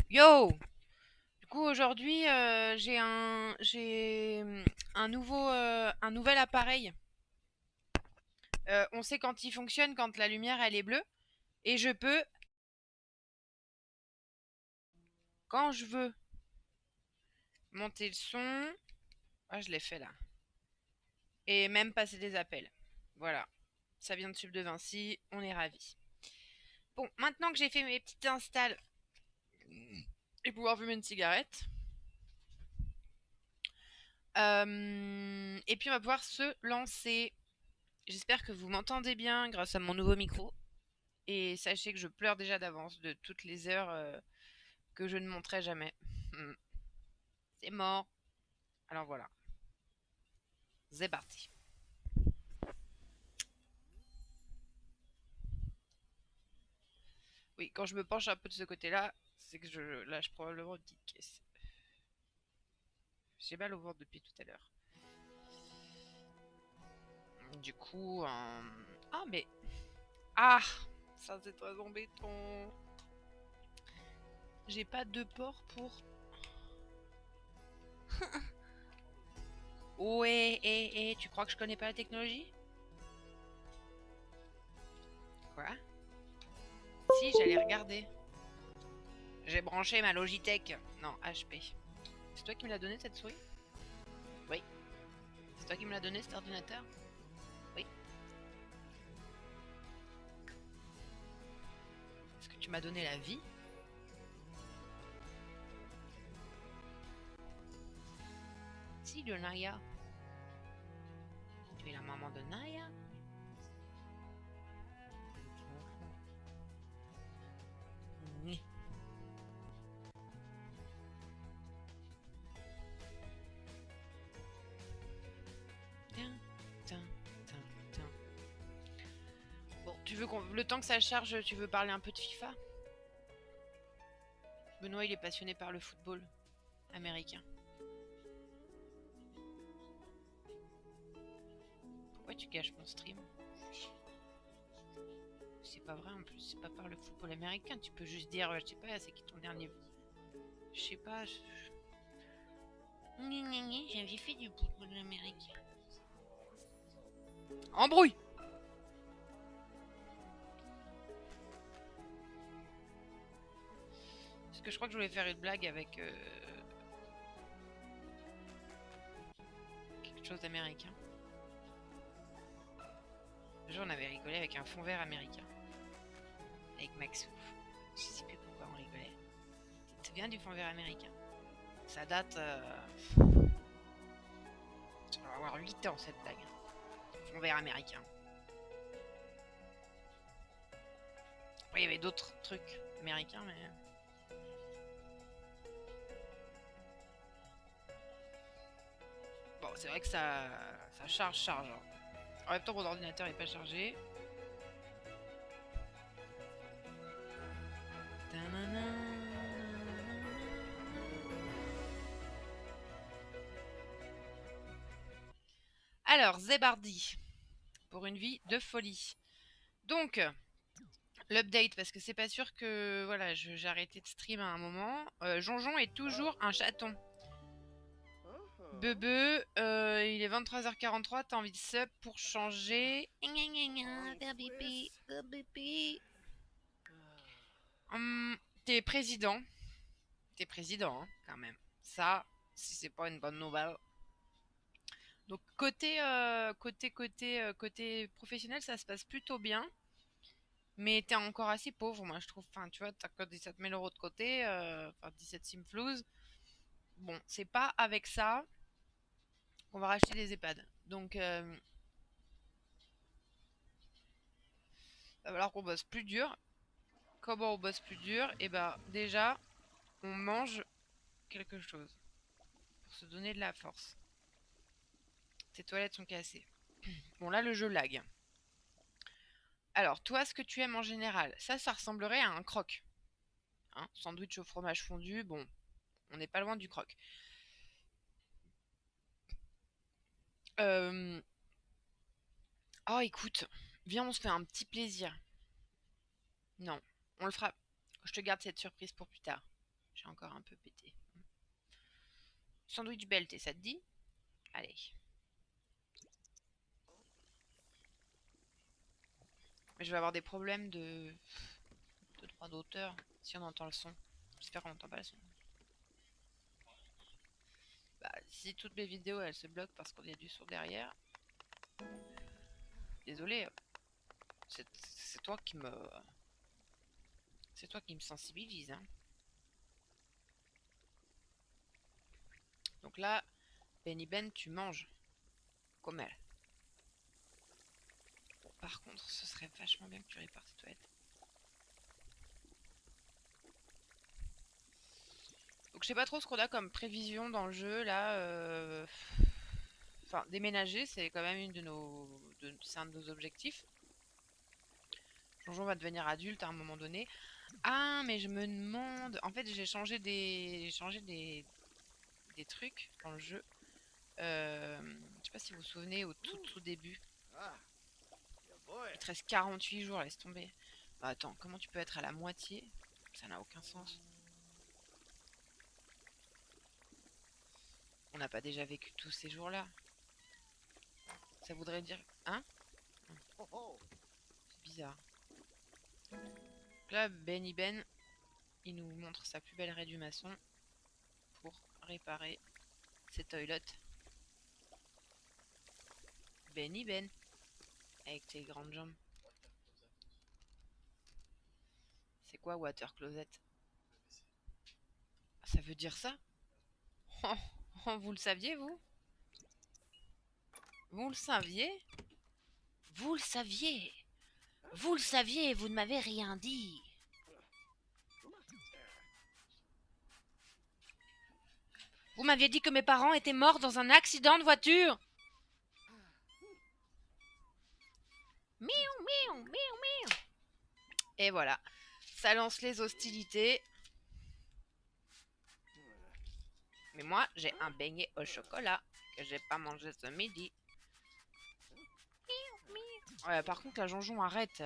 Yo! Du coup, aujourd'hui, j'ai un nouvel appareil. On sait quand il fonctionne, quand la lumière elle est bleue, et je peux, quand je veux, monter le son. Ah, je l'ai fait là. Et même passer des appels. Voilà. Ça vient de Sub de Vinci, on est ravis. Bon, maintenant que j'ai fait mes petites installs et pouvoir fumer une cigarette, et puis on va pouvoir se lancer. J'espère que vous m'entendez bien grâce à mon nouveau micro. Et sachez que je pleure déjà d'avance de toutes les heures que je ne monterai jamais. Hmm. C'est mort. Alors voilà, c'est parti. Oui, quand je me penche un peu de ce côté-là, c'est que je lâche probablement une petite caisse. J'ai mal au ventre depuis tout à l'heure. Du coup, ah mais ah, ça c'est très embêtant. J'ai pas de port pour. Ouais, tu crois que je connais pas la technologie? Quoi? Si, j'allais regarder. J'ai branché ma Logitech. Non, HP. C'est toi qui me l'as donné cette souris? Oui. C'est toi qui me l'as donné cet ordinateur? Oui. Est-ce que tu m'as donné la vie? Si, de Naya. Tu es la maman de Naya? Oui. Tiens, tiens, tiens, tiens. Bon, tu veux qu'on... Le temps que ça charge, tu veux parler un peu de FIFA? Benoît, il est passionné par le football américain. Pourquoi tu gâches mon stream? C'est pas vrai en plus, c'est pas par le football américain. Tu peux juste dire, je sais pas, c'est qui ton dernier. Je sais pas. J'avais fait du football américain. Embrouille! Parce que je crois que je voulais faire une blague avec quelque chose d'américain. Un jour, on avait rigolé avec un fond vert américain. Avec Maxou. Je sais plus pourquoi on rigolait. Tu te souviens du fond vert américain? Ça date. Ça doit avoir 8 ans cette blague. Fond vert américain. Après, il y avait d'autres trucs américains, mais. Bon, c'est vrai que ça charge. Hein. En même temps, mon ordinateur n'est pas chargé. Alors, Zebardi, pour une vie de folie. Donc, l'update, parce que c'est pas sûr que voilà, j'ai arrêté de stream à un moment. Jonjon est toujours un chaton. Bebe, il est 23h43, t'as envie de sub pour changer. Faire pipi, pipi. T'es président. T'es président, hein, quand même. Ça, si c'est pas une bonne nouvelle. Donc côté professionnel, ça se passe plutôt bien. Mais t'es encore assez pauvre, moi je trouve. Enfin, tu vois, t'as que 17 000 euros de côté, enfin 17 simflouz. Bon, c'est pas avec ça qu'on va racheter des EHPAD. Donc, va falloir qu'on bosse plus dur. Comment on bosse plus dur? Et ben, déjà, on mange quelque chose pour se donner de la force. Tes toilettes sont cassées. Bon, là, le jeu lag. Alors, toi, ce que tu aimes en général, ça ressemblerait à un croque. Hein, sandwich au fromage fondu, bon, on n'est pas loin du croque. Euh, Oh, écoute, viens, on se fait un petit plaisir. Non, on le fera. Je te garde cette surprise pour plus tard. J'ai encore un peu pété. Sandwich belt, et ça te dit? Allez. Mais je vais avoir des problèmes de droit d'auteur si on entend le son. J'espère qu'on n'entend pas le son. Bah, si toutes mes vidéos elles se bloquent parce qu'il y a du son derrière, désolé, c'est toi qui me sensibilise, hein. Donc là, Benny Ben, tu manges comme elle. Bon, par contre, ce serait vachement bien que tu répares tes toilettes. Donc je sais pas trop ce qu'on a comme prévision dans le jeu là. Enfin, déménager, c'est quand même c'est un de nos objectifs. Jonjon va devenir adulte à un moment donné. Ah, mais je me demande. En fait, j'ai changé des trucs dans le jeu. Je sais pas si vous vous souvenez au tout début. Il te reste 48 jours, laisse tomber. Bah, attends, comment tu peux être à la moitié? Ça n'a aucun sens. On n'a pas déjà vécu tous ces jours-là. Ça voudrait dire... Hein? C'est bizarre. Là, Benny Ben, il nous montre sa plus belle raie du maçon pour réparer ses toilettes. Benny Ben, avec tes grandes jambes. C'est quoi water closet? Ça veut dire ça? Oh, vous le saviez, vous? Vous le saviez? Vous le saviez? Vous le saviez, vous ne m'avez rien dit. Vous m'aviez dit que mes parents étaient morts dans un accident de voiture. Miaou, miaou, miaou, miaou. Et voilà, ça lance les hostilités. Mais moi, j'ai un beignet au chocolat que j'ai pas mangé ce midi. Ouais, par contre, la Jonjon, arrête.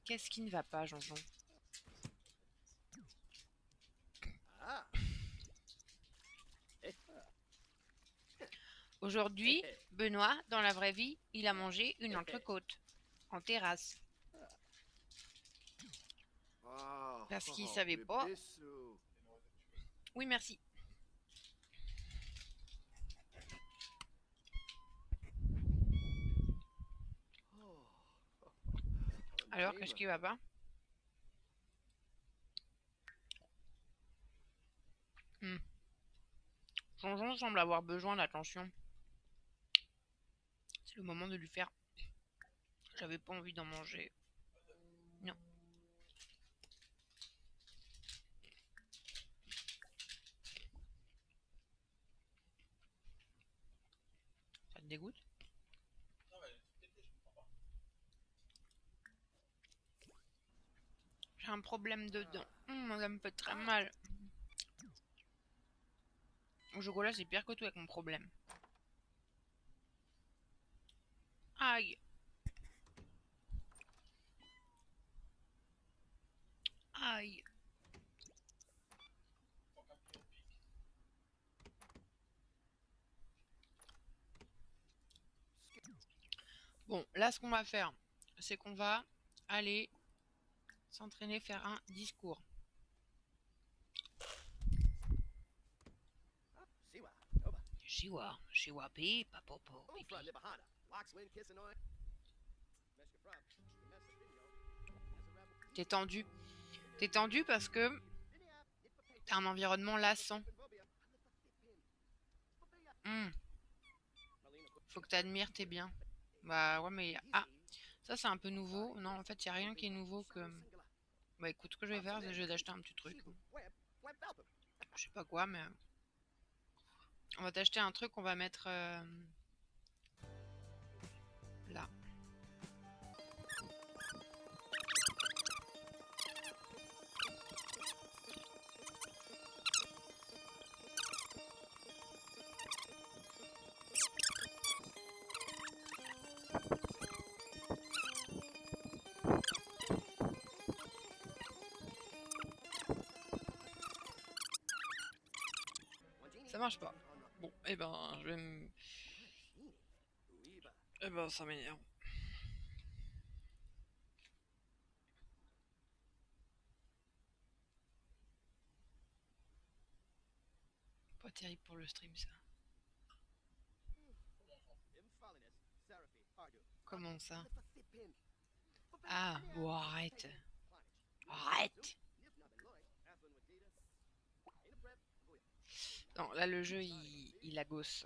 Qu'est-ce qui ne va pas, Jonjon? Aujourd'hui, Benoît, dans la vraie vie, il a mangé une entrecôte en terrasse. Parce qu'il savait pas. Oui, merci. Alors, qu'est-ce qui va pas? Jonjon semble avoir besoin d'attention. C'est le moment de lui faire. J'avais pas envie d'en manger. Non. Ça te dégoûte? J'ai un problème dedans. Ça me fait très mal. Au chocolat, c'est pire que tout avec mon problème. Aïe. Aïe. Bon, là, ce qu'on va faire, c'est qu'on va aller s'entraîner, faire un discours. Chiwa, chiwa pi, papopo, pipi. T'es tendu. T'es tendu parce que t'as un environnement lassant. Faut que t'admires tes biens. Bah ouais, mais... Ah, ça c'est un peu nouveau. Non, en fait, il n'y a rien qui est nouveau que... Bah écoute, ce que je vais faire, c'est que je vais acheter un petit truc. Je sais pas quoi, mais... On va t'acheter un truc qu'on va mettre... là. Ça marche pas. Bon, et ben, je vais me... Eh ben, ça m'énerve. Pas terrible pour le stream, ça. Comment ça? Ah, bon, arrête. Arrête! Non, là, le jeu, il a gosse.